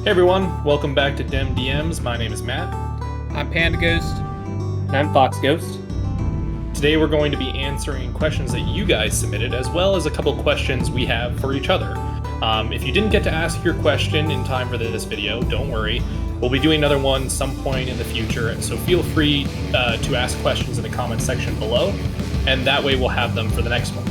Hey everyone, welcome back to DemDMs. My name is Matt. I'm Panda Ghost. And I'm Fox Ghost. Today we're going to be answering questions that you guys submitted, as well as a couple questions we have for each other. If you didn't get to ask your question in time for this video, don't worry. We'll be doing another one some point in the future, so feel free to ask questions in the comment section below, and that way we'll have them for the next one.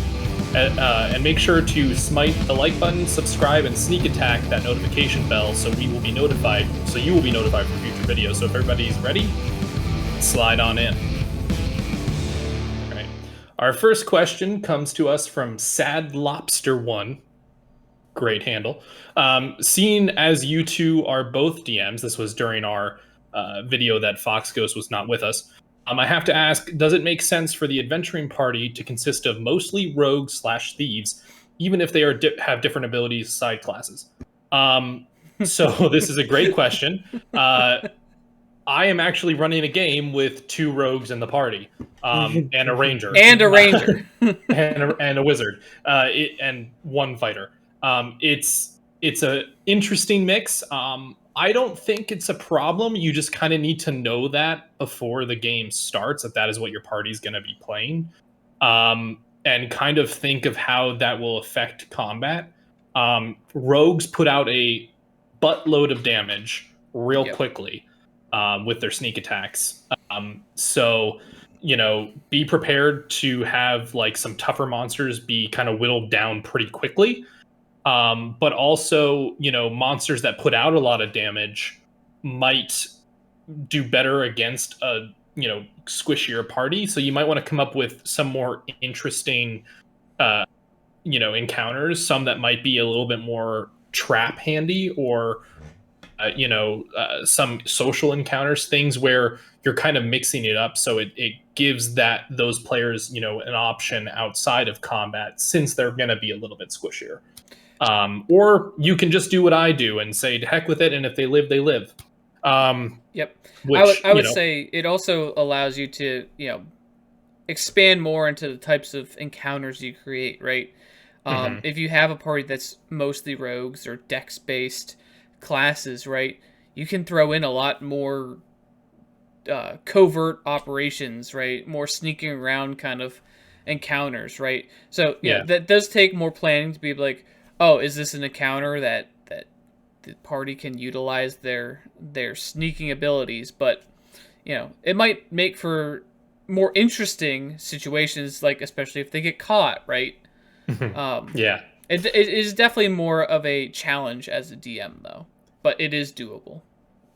And make sure to smite the like button, subscribe, and sneak attack that notification bell so you will be notified for future videos. So if everybody's ready, slide on in. All right. Our first question comes to us from Sad Lobster One. Great handle. Seeing as you two are both DMs, this was during our video that Fox Ghost was not with us. I have to ask, does it make sense for the adventuring party to consist of mostly rogues/thieves, even if they are have different abilities, side classes? So this is a great question. I am actually running a game with 2 rogues in the party, and a ranger. And a ranger. and a wizard, and 1 fighter. It's a interesting mix. I don't think it's a problem. You just kind of need to know that before the game starts, that is what your party's going to be playing, and kind of think of how that will affect combat. Rogues put out a buttload of damage real quickly with their sneak attacks. So, be prepared to have like some tougher monsters be kind of whittled down pretty quickly. But also, monsters that put out a lot of damage might do better against a, squishier party. So you might want to come up with some more interesting, encounters, some that might be a little bit more trap handy, or, some social encounters, things where you're kind of mixing it up. So it gives those players, an option outside of combat, since they're going to be a little bit squishier. Or you can just do what I do and say, to heck with it, and if they live, they live. Yep. Which, I would say it also allows you to, expand more into the types of encounters you create, right? If you have a party that's mostly rogues or dex-based classes, right, you can throw in a lot more covert operations, right? More sneaking around kind of encounters, right? So, that does take more planning to be like, oh, is this an encounter that the party can utilize their sneaking abilities? But, it might make for more interesting situations, like especially if they get caught, right? Yeah. It is definitely more of a challenge as a DM, though, but it is doable.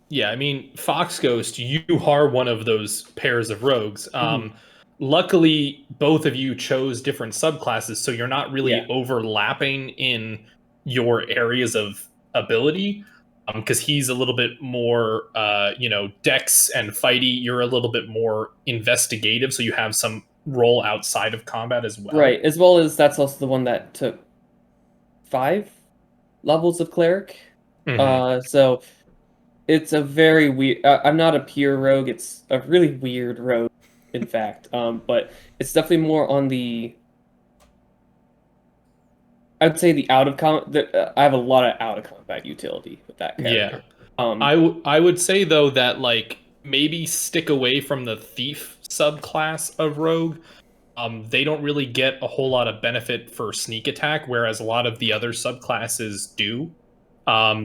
Yeah, I mean, Fox Ghost, you are one of those pairs of rogues. Luckily, both of you chose different subclasses, so you're not really overlapping in your areas of ability. Because he's a little bit more, dex and fighty. You're a little bit more investigative, so you have some role outside of combat as well. Right, as well as that's also the one that took 5 levels of cleric. So it's a very weird. I'm not a pure rogue. It's a really weird rogue, in fact. But it's definitely more on the. I'd say the out of combat. I have a lot of out of combat utility with that character. Yeah. I would say though that maybe stick away from the thief subclass of rogue. They don't really get a whole lot of benefit for sneak attack, whereas a lot of the other subclasses do.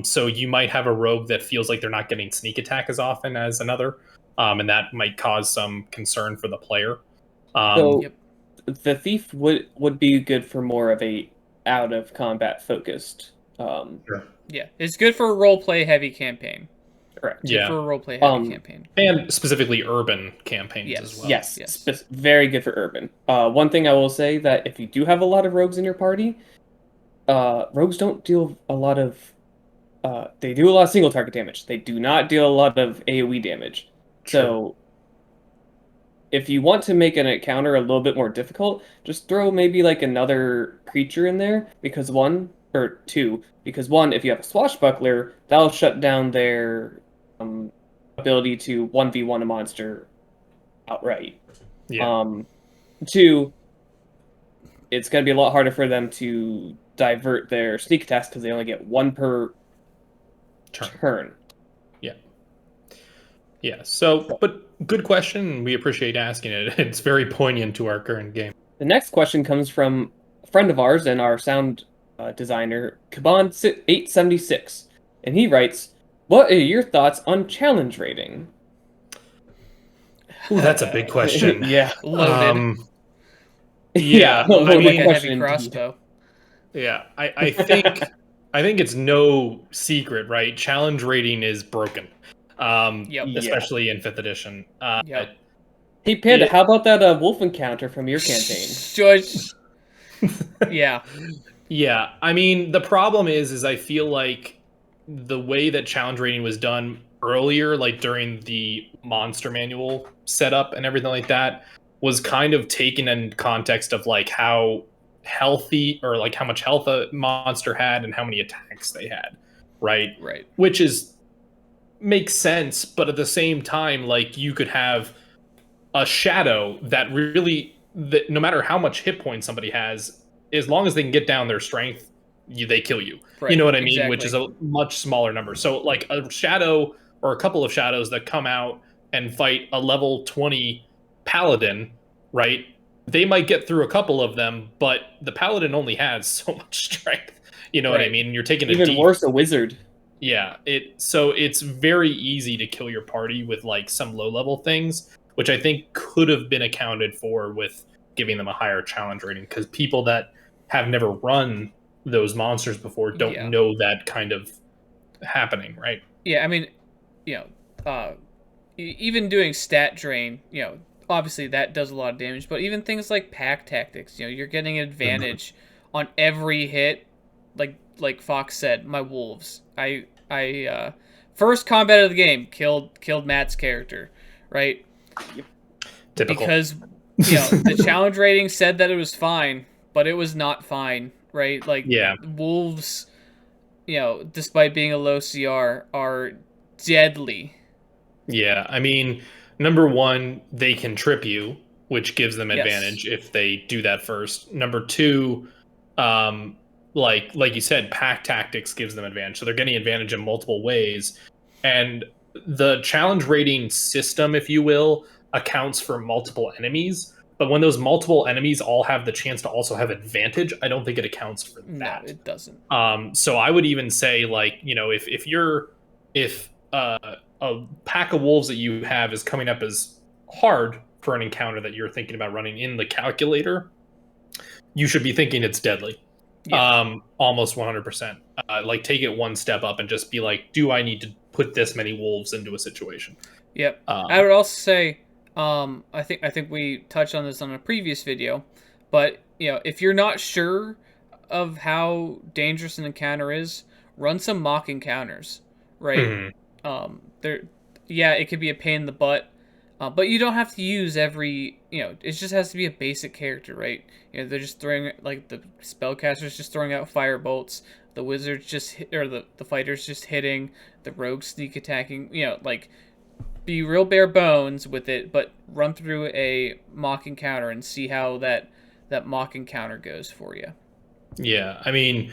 So you might have a rogue that feels like they're not getting sneak attack as often as another, and that might cause some concern for the player. So the thief would be good for more of a out of combat focused. Sure. Yeah, it's good for a roleplay heavy campaign. Correct. Good for a roleplay heavy campaign. And specifically urban campaigns as well. Yes. Very good for urban. One thing I will say, that if you do have a lot of rogues in your party, rogues don't deal a lot of... they do a lot of single target damage. They do not deal a lot of AoE damage. Sure. So if you want to make an encounter a little bit more difficult, just throw maybe like another creature in there, because one, if you have a swashbuckler, that'll shut down their ability to 1v1 a monster outright. Yeah. 2, it's going to be a lot harder for them to divert their sneak attacks, because they only get 1 per turn. Yeah. So, but good question. We appreciate asking it. It's very poignant to our current game. The next question comes from a friend of ours and our sound designer, Kabon 876, and he writes, "What are your thoughts on challenge rating?" Ooh, that's a big question. Yeah. Loaded. Yeah. Loaded I mean, like a heavy crossbow. Yeah, I think I think it's no secret, right? Challenge rating is broken, Yep. especially in 5th edition. Yep. Hey Panda, how about that wolf encounter from your campaign? Shush. Yeah. Yeah, I mean the problem is I feel like the way that challenge rating was done earlier, like during the monster manual setup and everything like that, was kind of taken in context of like how healthy or like how much health a monster had and how many attacks they had, right? Right. Which is makes sense, but at the same time, like you could have a shadow that really that no matter how much hit points somebody has, as long as they can get down their strength, they kill you. Right. You know what I mean? Exactly. Which is a much smaller number. So like a shadow or a couple of shadows that come out and fight a level 20 paladin, right? They might get through a couple of them, but the paladin only has so much strength. You know what I mean? You're taking even worse, a wizard. Yeah, so it's very easy to kill your party with like some low level things, which I think could have been accounted for with giving them a higher challenge rating, because people that have never run those monsters before don't know that kind of happening, right? Yeah, I mean, even doing stat drain, obviously that does a lot of damage, but even things like pack tactics, you're getting an advantage on every hit. Like Fox said, my wolves. I first combat of the game killed Matt's character, right? Typical. Because the challenge rating said that it was fine, but it was not fine, right? Like wolves, despite being a low CR, are deadly. Yeah, I mean, number one, they can trip you, which gives them advantage if they do that first. Number two, like you said, pack tactics gives them advantage. So they're getting advantage in multiple ways. And the challenge rating system, if you will, accounts for multiple enemies. But when those multiple enemies all have the chance to also have advantage, I don't think it accounts for that. No, it doesn't. So I would even say, like, if a pack of wolves that you have is coming up as hard for an encounter that you're thinking about running in the calculator, you should be thinking it's deadly. Almost 100%. Like, take it one step up and just be like, do I need to put this many wolves into a situation? Yep. I would also say, I think we touched on this on a previous video, but if you're not sure of how dangerous an encounter is, run some mock encounters, right? It could be a pain in the butt, but you don't have to use every, it just has to be a basic character, right? They're just throwing, like, the spellcaster's just throwing out fire bolts, the wizard's just the fighter's just hitting, the rogue sneak attacking, like, be real bare bones with it, but run through a mock encounter and see how that mock encounter goes for you. Yeah, I mean,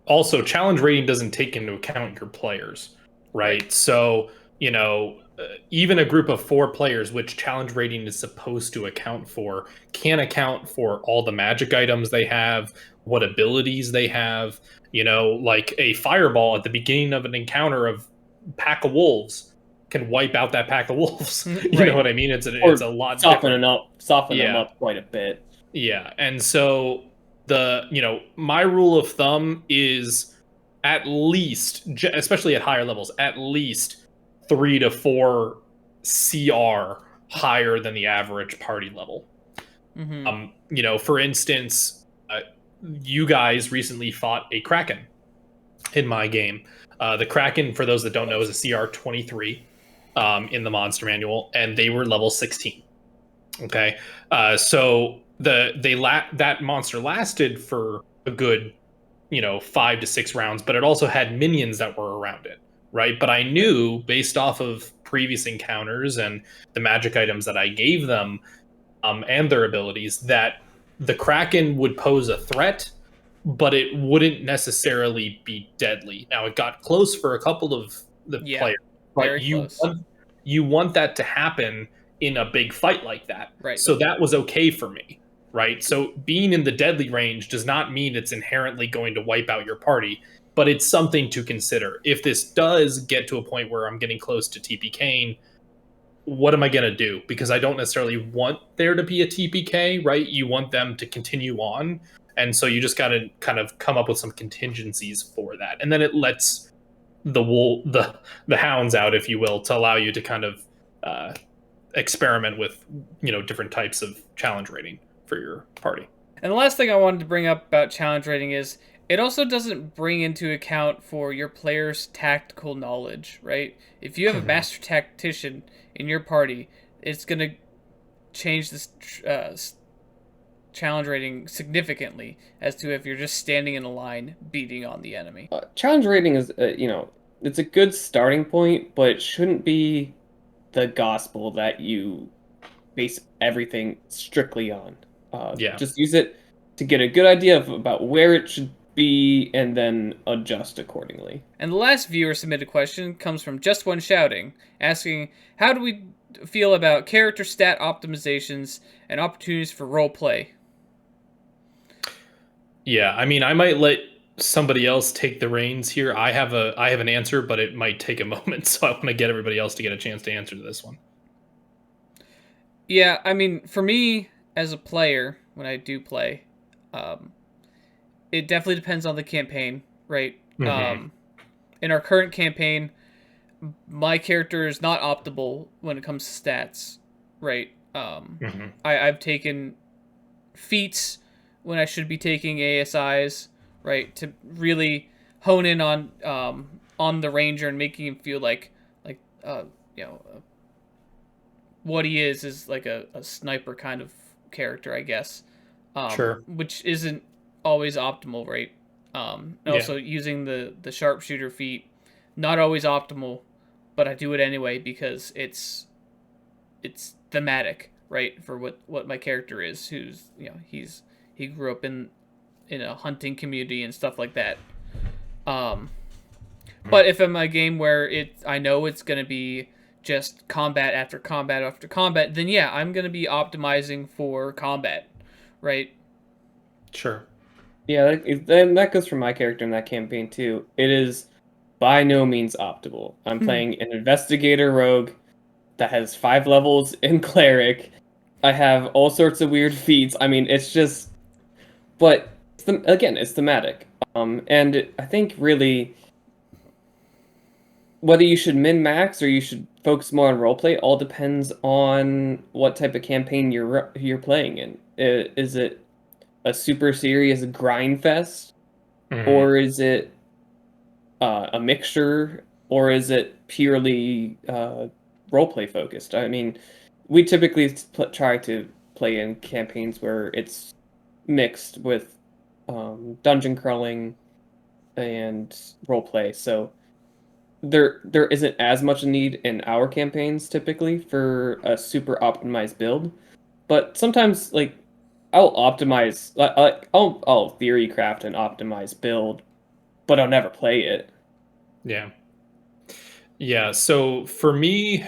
also, challenge rating doesn't take into account your players, right? So, even a group of 4 players, which challenge rating is supposed to account for, can't account for all the magic items they have, what abilities they have. Like a fireball at the beginning of an encounter of pack of wolves can wipe out that pack of wolves. You know what I mean? It's a lot soften different. them up quite a bit. Yeah, and so my rule of thumb is at least, especially at higher levels, at least 3 to 4 CR higher than the average party level. For instance, you guys recently fought a Kraken in my game. The Kraken, for those that don't know, is a CR 23 in the monster manual, and they were level 16. Okay, so that monster lasted for a good 5 to 6 rounds, but it also had minions that were around it, right? But I knew, based off of previous encounters and the magic items that I gave them, and their abilities, that the Kraken would pose a threat but it wouldn't necessarily be deadly. Now, it got close for a couple of the players, but very close. You want that to happen in a big fight like that. Right. So that was okay for me, right? So being in the deadly range does not mean it's inherently going to wipe out your party, but it's something to consider. If this does get to a point where I'm getting close to TPKing, what am I going to do? Because I don't necessarily want there to be a TPK, right? You want them to continue on. And so you just got to kind of come up with some contingencies for that. And then it lets the hounds out, if you will, to allow you to kind of experiment with, different types of challenge rating for your party. And the last thing I wanted to bring up about challenge rating is it also doesn't bring into account for your player's tactical knowledge, right? If you have a master tactician in your party, it's going to change this challenge rating significantly as to if you're just standing in a line beating on the enemy. Challenge rating is, it's a good starting point, but it shouldn't be the gospel that you base everything strictly on. Just use it to get a good idea about where it should be and then adjust accordingly. And the last viewer submitted question comes from Just One Shouting, asking, how do we feel about character stat optimizations and opportunities for role play? Yeah, I mean, I might let somebody else take the reins here. I have an answer, but it might take a moment, so I want to get everybody else to get a chance to answer this one. Yeah, I mean, for me as a player, when I do play, it definitely depends on the campaign, right? Mm-hmm. In our current campaign, my character is not optimal when it comes to stats, right? I've taken feats when I should be taking ASIs, right, to really hone in on the ranger and making him feel like what he is like a sniper kind of character, I guess. Sure. Which isn't always optimal, right? Also using the sharpshooter feat, not always optimal, but I do it anyway because it's thematic, right, for what my character is, who's he grew up in a hunting community and stuff like that. But if I'm a game where I know it's gonna be just combat after combat after combat, then yeah, I'm gonna be optimizing for combat, right? Sure. Yeah, and that goes for my character in that campaign too. It is by no means optimal. I'm playing an investigator rogue that has 5 levels in cleric. I have all sorts of weird feats. I mean, it's just, but again, it's thematic. And I think really whether you should min-max or you should focus more on roleplay all depends on what type of campaign you're playing in. Is it a super serious grind fest, or is it a mixture, or is it purely roleplay focused? I mean, we typically try to play in campaigns where it's mixed with dungeon crawling and roleplay, so there isn't as much need in our campaigns typically for a super optimized build, but sometimes like I'll optimize, I'll theory craft an optimized build, but I'll never play it. Yeah. So for me,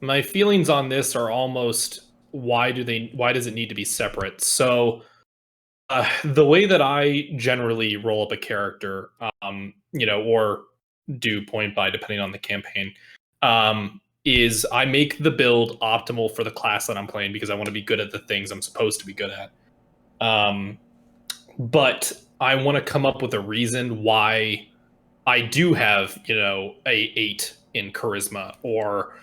my feelings on this are almost why does it need to be separate? So the way that I generally roll up a character, or do point by depending on the campaign, is I make the build optimal for the class that I'm playing because I want to be good at the things I'm supposed to be good at. But I want to come up with a reason why I do have, a 8 in charisma or,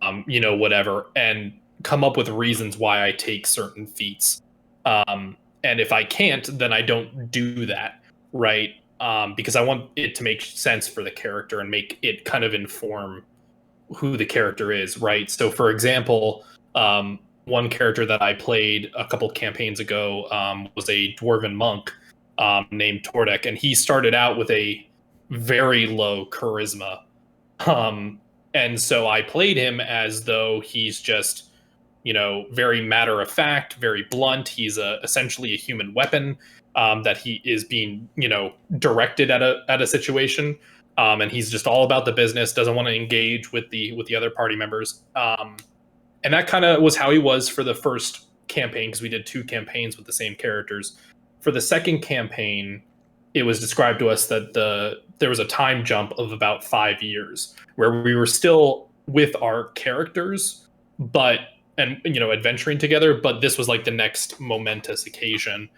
whatever, and come up with reasons why I take certain feats. And if I can't, then I don't do that, right? Because I want it to make sense for the character and make it kind of inform who the character is, right? So, for example, one character that I played a couple campaigns ago was a dwarven monk named Tordek, and he started out with a very low charisma. And so I played him as though he's just, very matter of fact, very blunt. He's essentially a human weapon. that he is being, directed at a situation, and he's just all about the business, doesn't want to engage with the other party members. And that kind of was how he was for the first campaign, because we did 2 campaigns with the same characters. For the second campaign, it was described to us that there was a time jump of about 5 years where we were still with our characters, but adventuring together, but this was like the next momentous occasion.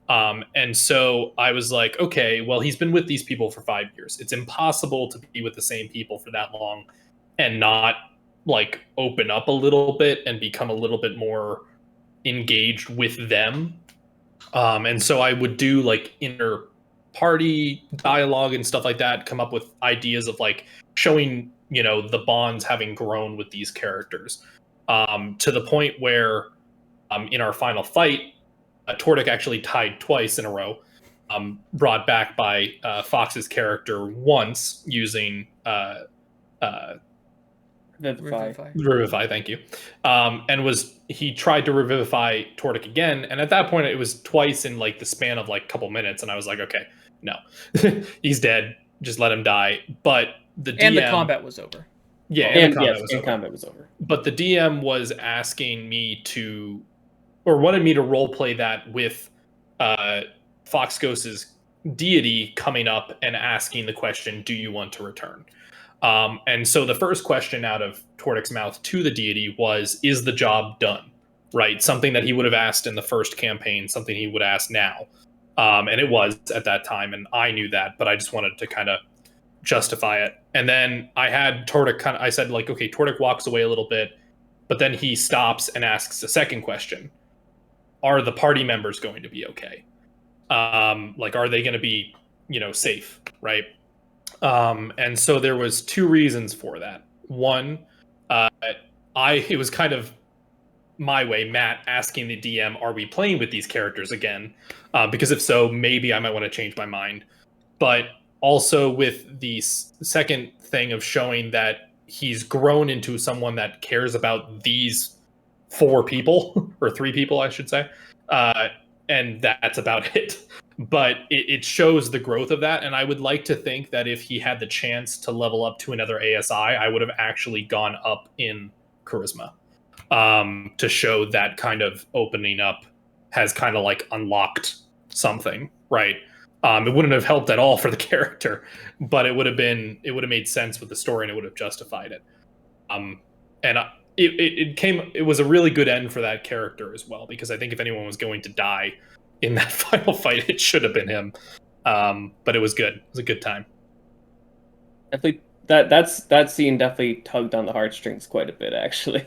And so I was like, okay, well, he's been with these people for 5 years. It's impossible to be with the same people for that long and not like open up a little bit and become a little bit more engaged with them. And so I would do like inner party dialogue and stuff like that, come up with ideas of like showing, the bonds having grown with these characters, to the point where in our final fight, Tordik actually tied twice in a row, brought back by Fox's character once using Revivify, thank you. And he tried to revivify Tordik again, and at that point it was twice in like the span of like a couple minutes, and I was like, okay, no, he's dead, just let him die. But the combat was over. Yeah, and the combat was over. But the DM was asking me to, or wanted me to roleplay that with Fox Ghost's deity coming up and asking the question, do you want to return? And so the first question out of Tordik's mouth to the deity was, is the job done? Right? Something that he would have asked in the first campaign, something he would ask now. And it was at that time, and I knew that, but I just wanted to kind of justify it. And then I had Tordik I said like, okay, Tordik walks away a little bit, but then he stops and asks a second question. Are the party members going to be okay? Like, are they going to be, safe? Right? And so there was 2 reasons for that. One, it was kind of my way, Matt asking the DM, are we playing with these characters again? Because if so, maybe I might want to change my mind. But also with the second thing of showing that he's grown into someone that cares about these 4 people, or 3 people, I should say. And that's about it. But it shows the growth of that, and I would like to think that if he had the chance to level up to another ASI, I would have actually gone up in charisma, to show that kind of opening up has kind of like unlocked something, right? It wouldn't have helped at all for the character, but it would have made sense with the story, and it would have justified it. It was a really good end for that character as well, because I think if anyone was going to die in that final fight, it should have been him. But it was good. It was a good time. Definitely, that scene definitely tugged on the heartstrings quite a bit, actually.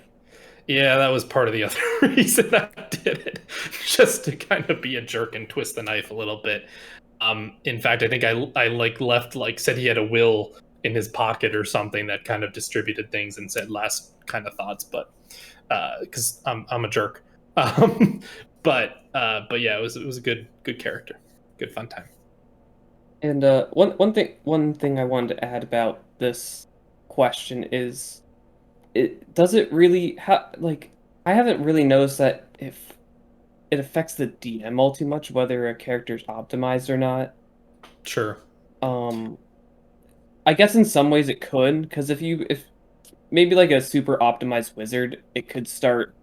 Yeah, that was part of the other reason I did it, just to kind of be a jerk and twist the knife a little bit. In fact, I think I said he had a will in his pocket or something that kind of distributed things and said last kind of thoughts, but because I'm a jerk. But yeah, it was a good character, good fun time. And one thing I wanted to add about this question is, does it really I haven't really noticed that if it affects the DM all too much whether a character's optimized or not. Sure. I guess in some ways it could, because if maybe like a super optimized wizard, it could start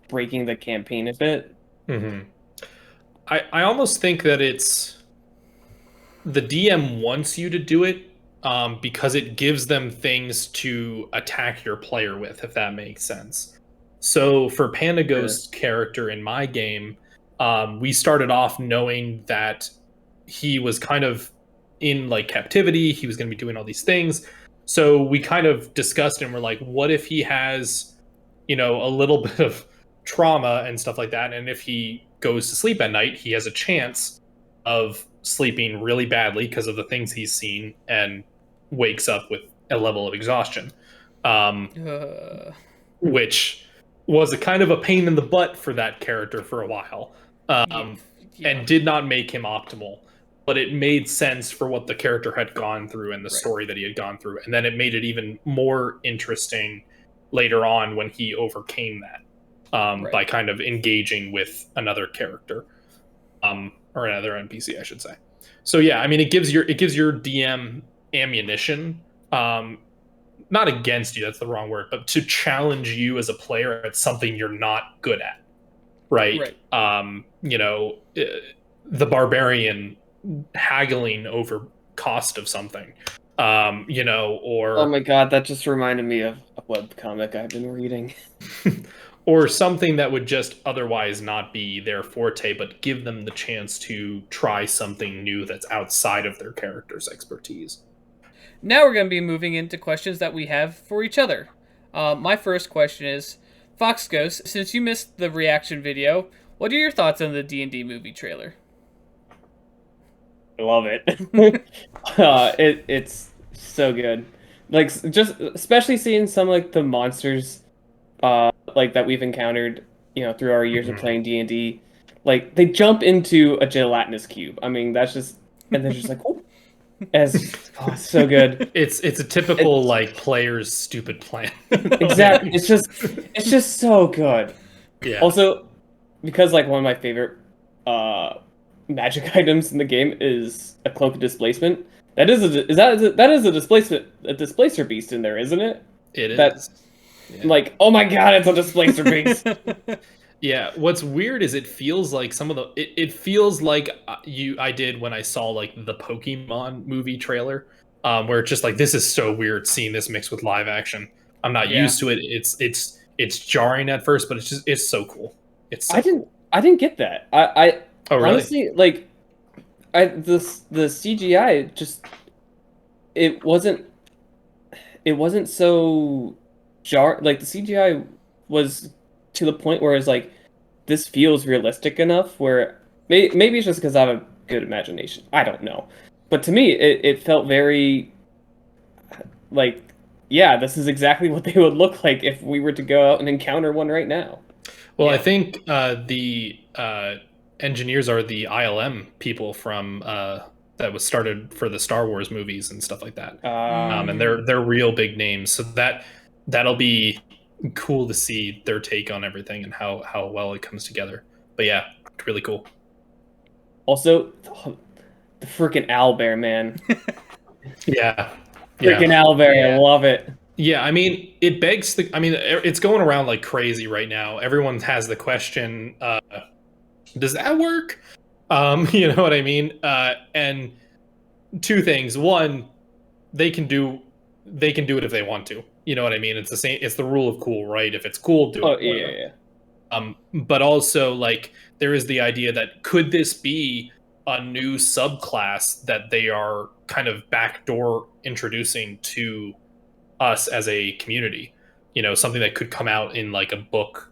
breaking the campaign a bit. Mm-hmm. I almost think that it's the DM wants you to do it, because it gives them things to attack your player with, if that makes sense. So for Panda Ghost's character in my game, we started off knowing that he was kind of in like captivity. He was going to be doing all these things. So we kind of discussed and we're like, what if he has, a little bit of trauma and stuff like that, and if he goes to sleep at night, he has a chance of sleeping really badly because of the things he's seen and wakes up with a level of exhaustion, which was a kind of a pain in the butt for that character for a while, and did not make him optimal, but it made sense for what the character had gone through and the story that he had gone through, and then it made it even more interesting later on when he overcame that, by kind of engaging with another character, or another NPC, I should say. So yeah, I mean, it gives your DM ammunition, not against you, that's the wrong word, but to challenge you as a player at something you're not good at, right? You know, the barbarian haggling over cost of something, you know, or Oh my god, that just reminded me of a webcomic I've been reading. or something that would just otherwise not be their forte, but give them the chance to try something new that's outside of their character's expertise. Now we're going to be moving into questions that we have for each other. My first question is, Fox Ghost, since you missed the reaction video, what are your thoughts on the D&D movie trailer? I love it. It's so good. Like just especially seeing some like the monsters, like that we've encountered, you know, through our years of playing D&D. Like they jump into a gelatinous cube. I mean, that's just, and they're just like, oh, it's so good. It's a typical like player's stupid plan. Exactly. It's just so good. Yeah. Also, because like one of my favorite magic items in the game is a cloak of displacement. That is a displacer beast in there, isn't it? It is. That's like, oh my god, it's a displacer beast. Yeah, what's weird is it feels like some of the it feels like I did when I saw like the Pokemon movie trailer, where it's just like, this is so weird seeing this mixed with live action. I'm not used to it. It's jarring at first, but it's so cool. It's so I didn't get that. I oh really? honestly, like, the CGI just, it wasn't so like the CGI was to the point where it's like, this feels realistic enough where maybe it's just because I have a good imagination. I don't know. But to me, it felt very like, yeah, this is exactly what they would look like if we were to go out and encounter one right now. Well, I think the engineers are the ILM people from that was started for the Star Wars movies and stuff like that. And they're real big names, so that'll be cool to see their take on everything and how well it comes together. But yeah, it's really cool. Also, the freaking owlbear, man. Yeah. Freaking owlbear, I love it. Yeah, I mean, it begs the. I mean, it's going around like crazy right now. Everyone has the question, does that work? You know what I mean? And two things. One, they can do it if they want to. You know what I mean? It's the same. It's the rule of cool, right? If it's cool, do it. Oh yeah. But also, like, there is the idea that could this be a new subclass that they are kind of backdoor introducing to us as a community? You know, something that could come out in like a book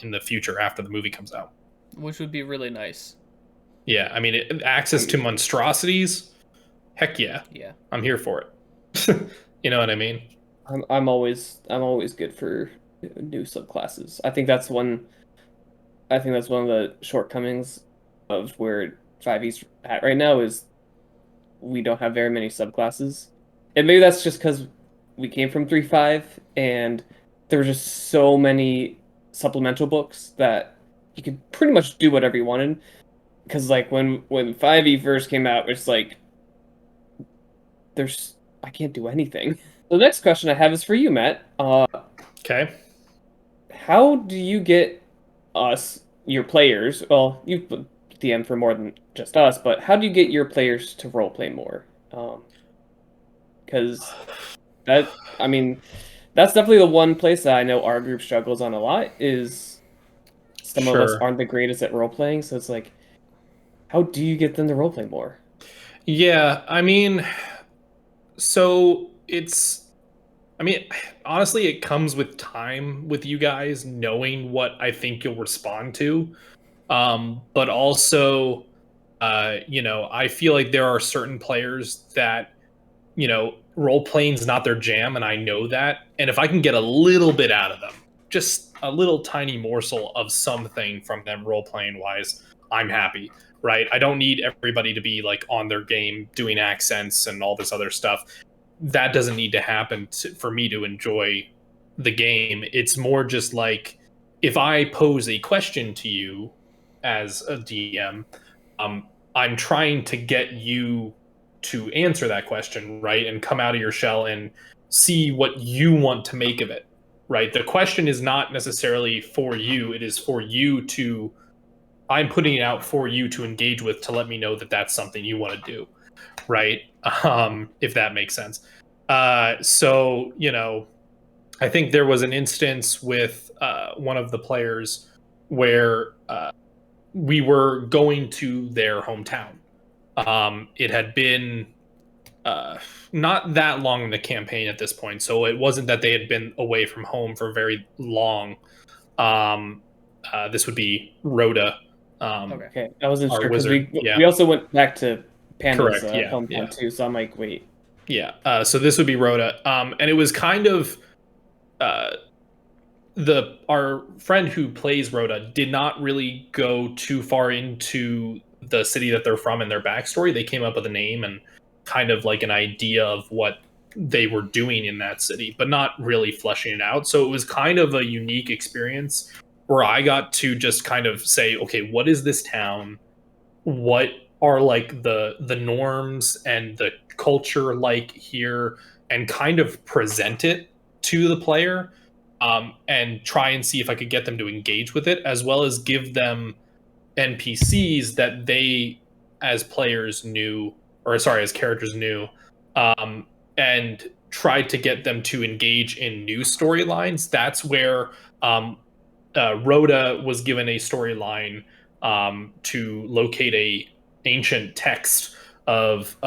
in the future after the movie comes out, which would be really nice. Yeah, I mean, access to monstrosities. Heck yeah. Yeah. I'm here for it. You know what I mean? I'm always good for new subclasses. I think that's one of the shortcomings of where 5e's at right now is we don't have very many subclasses. And maybe that's just because we came from 3.5 and there were just so many supplemental books that you could pretty much do whatever you wanted. Because like when 5e first came out, it's like I can't do anything. The next question I have is for you, Matt. Okay. How do you get your players? Well, you've DM for more than just us, but how do you get your players to roleplay more? Because that's definitely the one place that I know our group struggles on a lot. Is some of us aren't the greatest at roleplaying, so it's like, how do you get them to roleplay more? Yeah, I mean, so honestly, it comes with time with you guys knowing what I think you'll respond to. But also, I feel like there are certain players that, role playing's not their jam, and I know that. And if I can get a little bit out of them, just a little tiny morsel of something from them role playing wise, I'm happy, right? I don't need everybody to be like on their game doing accents and all this other stuff. That doesn't need to happen for me to enjoy the game. It's more just like, if I pose a question to you as a DM, I'm trying to get you to answer that question, right? And come out of your shell and see what you want to make of it, right? The question is not necessarily for you. It is for you to, I'm putting it out for you to engage with, to let me know that that's something you want to do, right? If that makes sense. So, you know, I think there was an instance with one of the players where we were going to their hometown. It had been not that long in the campaign at this point, so it wasn't that they had been away from home for very long. This would be Rhoda, Okay. Okay, I wasn't our sure because wizard. Yeah, we also went back to Panda's correct. Yeah, hometown yeah, too, so I'm like, wait. yeah. So this would be Rhoda, and it was kind of uh, our friend who plays Rhoda did not really go too far into the city that they're from and their backstory. They came up with a name and kind of like an idea of what they were doing in that city, but not really fleshing it out. So it was kind of a unique experience where I got to just kind of say, okay, what is this town? What are like the norms and the culture like here, and kind of present it to the player, and try and see if I could get them to engage with it, as well as give them NPCs that they, as players, knew, or sorry, as characters knew, and tried to get them to engage in new storylines. That's where Rhoda was given a storyline to locate a ancient text of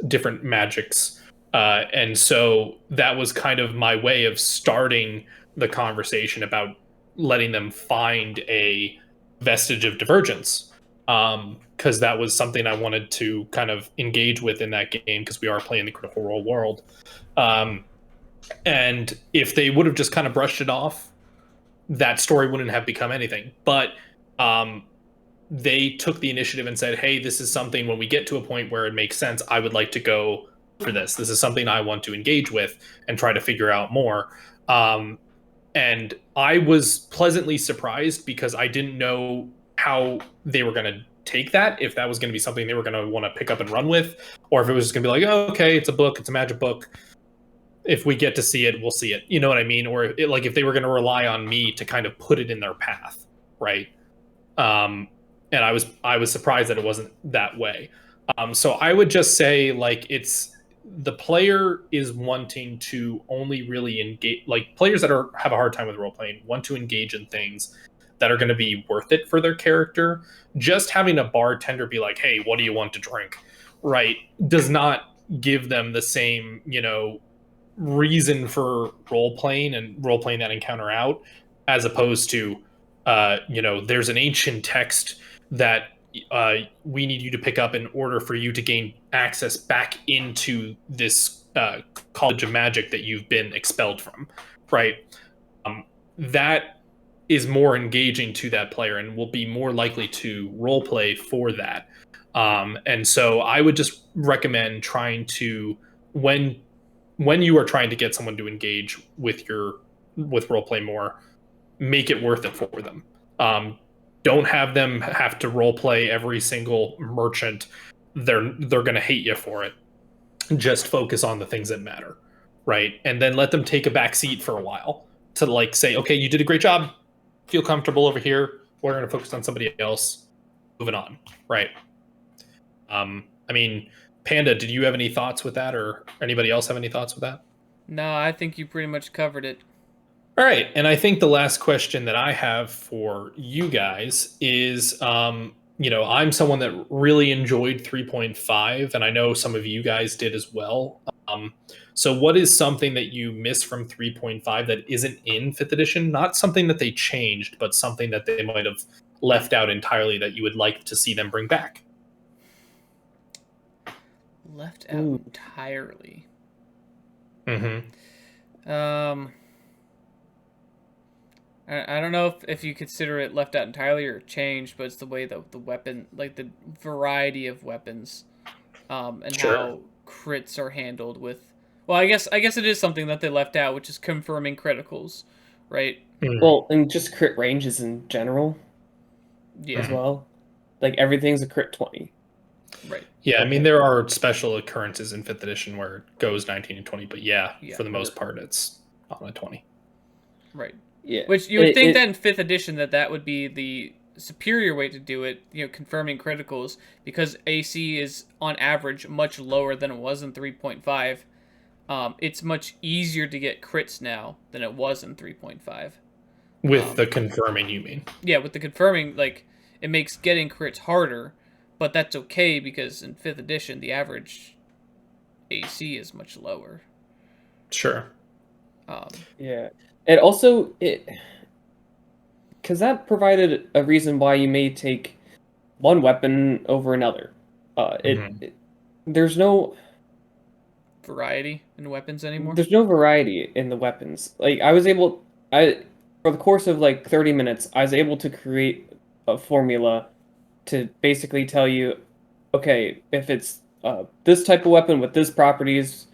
different magics, and so that was kind of my way of starting the conversation about letting them find a vestige of divergence, because that was something I wanted to kind of engage with in that game, because we are playing the Critical Role world. And if they would have just kind of brushed it off, that story wouldn't have become anything. But they took the initiative and said, hey, this is something, when we get to a point where it makes sense, I would like to go for this. This is something I want to engage with and try to figure out more. And I was pleasantly surprised, because I didn't know how they were going to take that, if that was going to be something they were going to want to pick up and run with, or if it was just going to be like, oh, okay, it's a book, it's a magic book. If we get to see it, we'll see it. You know what I mean? Or like if they were going to rely on me to kind of put it in their path, right? And I was surprised that it wasn't that way. So I would just say, like, it's, the player is wanting to only really engage, like players that have a hard time with role playing want to engage in things that are going to be worth it for their character. Just having a bartender be like, hey, what do you want to drink, right, does not give them the same, you know, reason for role playing and role playing that encounter out, as opposed to you know, there's an ancient text that we need you to pick up in order for you to gain access back into this college of magic that you've been expelled from, right? That is more engaging to that player and will be more likely to role play for that. And so I would just recommend trying to, when you are trying to get someone to engage with role play more, make it worth it for them. Don't have them have to role play every single merchant. They're going to hate you for it. Just focus on the things that matter, right? And then let them take a back seat for a while to like say, okay, you did a great job. Feel comfortable over here. We're going to focus on somebody else. Moving on, right? I mean, Panda, did you have any thoughts with that, or anybody else have any thoughts with that? No, I think you pretty much covered it. All right, and I think the last question that I have for you guys is, you know, I'm someone that really enjoyed 3.5, and I know some of you guys did as well. So what is something that you missed from 3.5 that isn't in 5th edition? Not something that they changed, but something that they might have left out entirely that you would like to see them bring back. Left out entirely. Mm-hmm. I don't know if you consider it left out entirely or changed, but it's the way that the weapon, like the variety of weapons, and Sure. how crits are handled with. Well, I guess it is something that they left out, which is confirming criticals, right? Mm. Well, and just crit ranges in general. as well. Like everything's a crit 20. Right. Yeah, I mean there are special occurrences in 5th edition where it goes 19 and 20, but for the most part it's on a 20. Right. Yeah. Which you would think that in 5th edition that would be the superior way to do it, confirming criticals, because AC is on average much lower than it was in 3.5. It's much easier to get crits now than it was in 3.5. With the confirming, you mean? Yeah, with the confirming, like, it makes getting crits harder, but that's okay because in 5th edition, the average AC is much lower. Sure. Yeah. And also, because that provided a reason why you may take one weapon over another. There's no variety in weapons anymore. There's no variety in the weapons. Like for the course of like 30 minutes, I was able to create a formula to basically tell you, okay, if it's this type of weapon with this properties,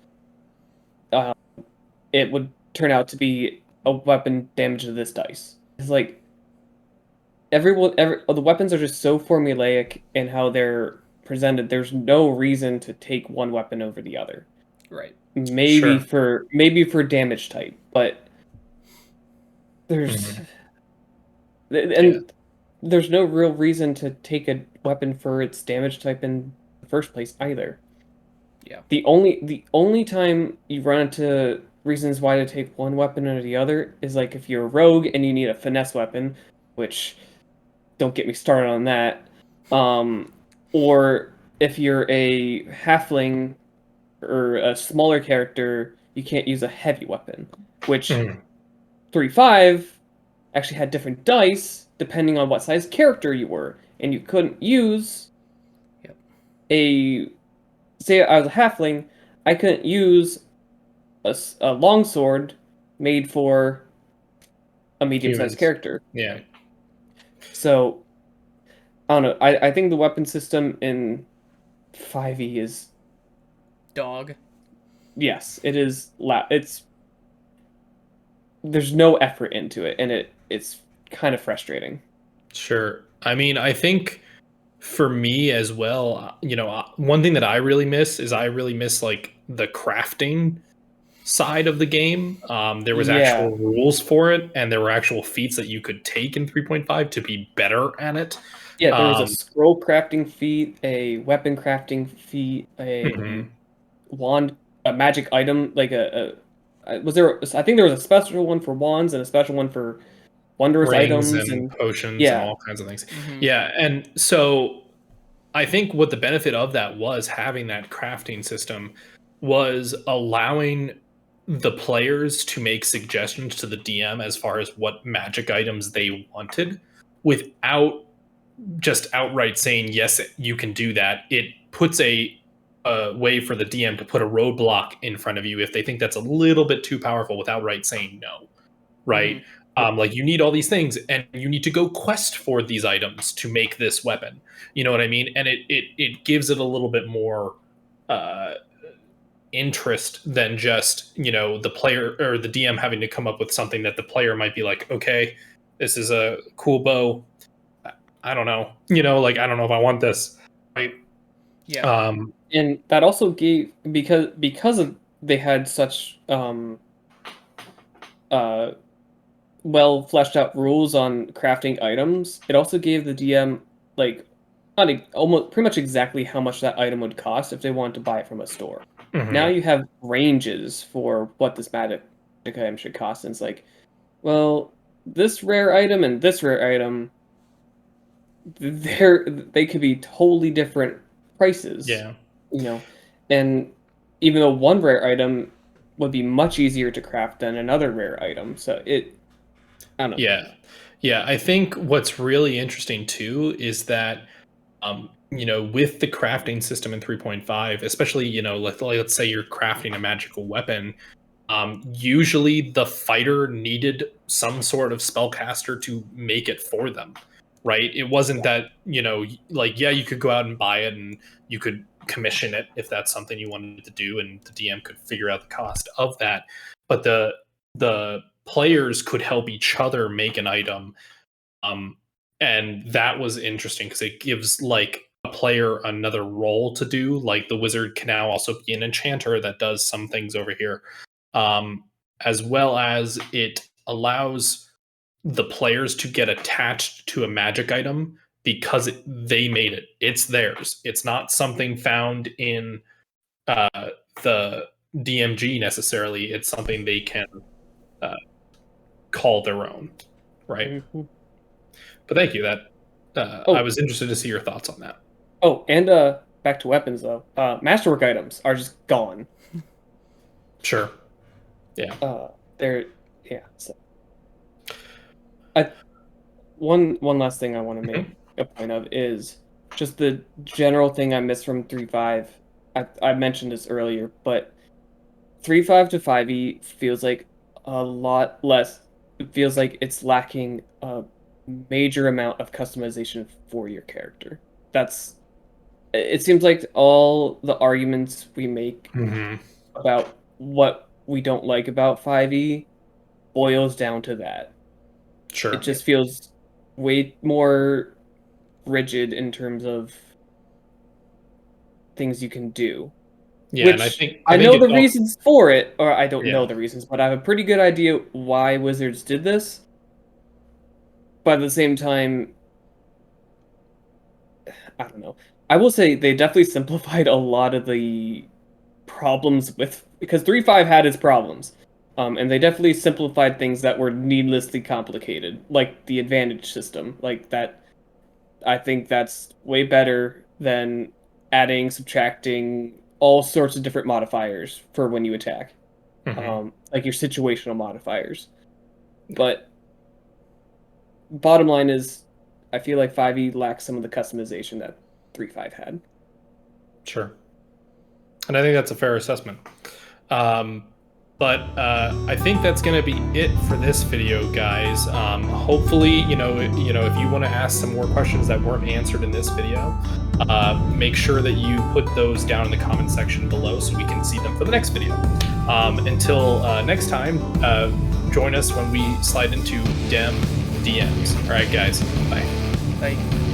it would turn out to be a weapon damage to this dice. It's like the weapons are just so formulaic in how they're presented. There's no reason to take one weapon over the other. Right. Maybe for damage type, but there's there's no real reason to take a weapon for its damage type in the first place either. Yeah. The only time you run into reasons why to take one weapon or the other is like if you're a rogue and you need a finesse weapon, which don't get me started on that. Or if you're a halfling or a smaller character, you can't use a heavy weapon, which 3.5 actually had different dice depending on what size character you were, and you couldn't use say I was a halfling, I couldn't use a longsword made for a medium-sized character. Yeah. So I don't know. I think the weapon system in 5e is dog. Yes, it is. There's no effort into it, and it's kind of frustrating. Sure. I mean, I think for me as well, one thing that I really miss like the crafting side of the game. There was actual rules for it, and there were actual feats that you could take in 3.5 to be better at it. Yeah, there was a scroll crafting feat, a weapon crafting feat, a wand, a magic item, like I think there was a special one for wands and a special one for wondrous rings items and potions and all kinds of things. Yeah, and so I think what the benefit of that was having that crafting system was allowing the players to make suggestions to the DM as far as what magic items they wanted without just outright saying, yes, you can do that. It puts a way for the DM to put a roadblock in front of you if they think that's a little bit too powerful without outright saying no, right? Like you need all these things and you need to go quest for these items to make this weapon. You know what I mean? And it gives it a little bit more interest than just, the player or the DM having to come up with something that the player might be like, okay, this is a cool bow. I don't know. Like, I don't know if I want this. Right. Yeah. And that also gave, because of they had such well fleshed out rules on crafting items, it also gave the DM like almost pretty much exactly how much that item would cost if they wanted to buy it from a store. Now you have ranges for what this magic item should cost, and it's like, well, this rare item and this rare item, they could be totally different prices. Yeah. And even though one rare item would be much easier to craft than another rare item, so I don't know. Yeah. I think what's really interesting too is that with the crafting system in 3.5, especially, let's say you're crafting a magical weapon, usually the fighter needed some sort of spellcaster to make it for them, right? It wasn't that, you could go out and buy it and you could commission it if that's something you wanted to do, and the DM could figure out the cost of that. But the players could help each other make an item, And that was interesting because it gives like a player another role to do. Like the wizard can now also be an enchanter that does some things over here, as well as it allows the players to get attached to a magic item because they made it. It's theirs. It's not something found in the DMG necessarily. It's something they can call their own, right? Mm-hmm. But thank you. That I was interested to see your thoughts on that. Oh, and back to weapons though. Masterwork items are just gone. Sure. Yeah. They're So, one last thing I want to make a point of is just the general thing I miss from 3.5. I mentioned this earlier, but 3.5 to 5e feels like a lot less. It feels like it's lacking a major amount of customization for your character. It seems like all the arguments we make about what we don't like about 5e boils down to that. Sure. It just feels way more rigid in terms of things you can do. Yeah, Which and I think know the reasons for it, or I don't know the reasons, but I have a pretty good idea why Wizards did this. But at the same time, I don't know. I will say they definitely simplified a lot of the problems with, because 3.5 had its problems. And they definitely simplified things that were needlessly complicated, like the advantage system. Like that, I think that's way better than adding, subtracting, all sorts of different modifiers for when you attack. Like your situational modifiers. But bottom line is, I feel like 5e lacks some of the customization that 3.5 had. Sure. And I think that's a fair assessment. But I think that's going to be it for this video, guys. Hopefully, if you want to ask some more questions that weren't answered in this video, make sure that you put those down in the comment section below so we can see them for the next video. Until next time, join us when we slide into DemDMs. All right, guys. Bye. Bye.